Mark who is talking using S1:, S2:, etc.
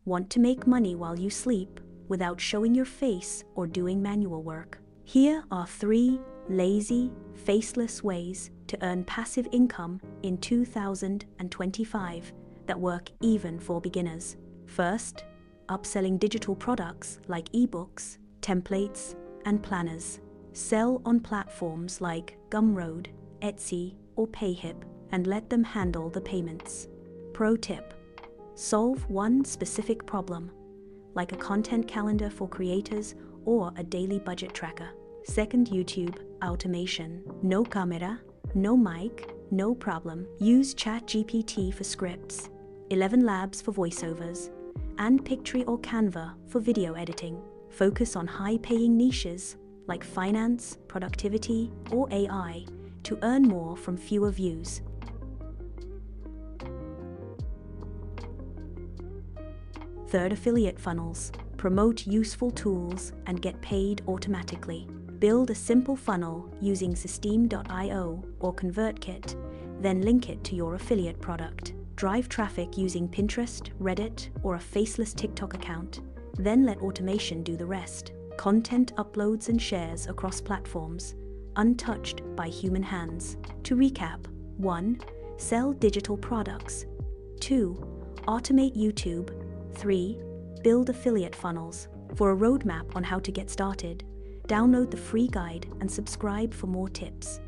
S1: Want to make money while you sleep without showing your face or doing manual work? Here are 3 lazy, faceless ways to earn passive income in 2025 that work even for beginners. First, upselling digital products like ebooks, templates, and planners. Sell on platforms like Gumroad, Etsy, or Payhip and let them handle the payments. Pro tip: solve one specific problem, like a content calendar for creators or a daily budget tracker. Second, YouTube automation. No camera, no mic, no problem. Use ChatGPT for scripts, 11 Labs for voiceovers, and Pictory or Canva for video editing. Focus on high-paying niches like finance, productivity, or AI to earn more from fewer views. Third, affiliate funnels. Promote useful tools and get paid automatically. Build a simple funnel using Systeme.io or ConvertKit, then link it to your affiliate product. Drive traffic using Pinterest, Reddit, or a faceless TikTok account, then let automation do the rest. Content uploads and shares across platforms, untouched by human hands. To recap: 1. Sell digital products. 2. Automate YouTube. 3. Build affiliate funnels. For a roadmap on how to get started, download the free guide and subscribe for more tips.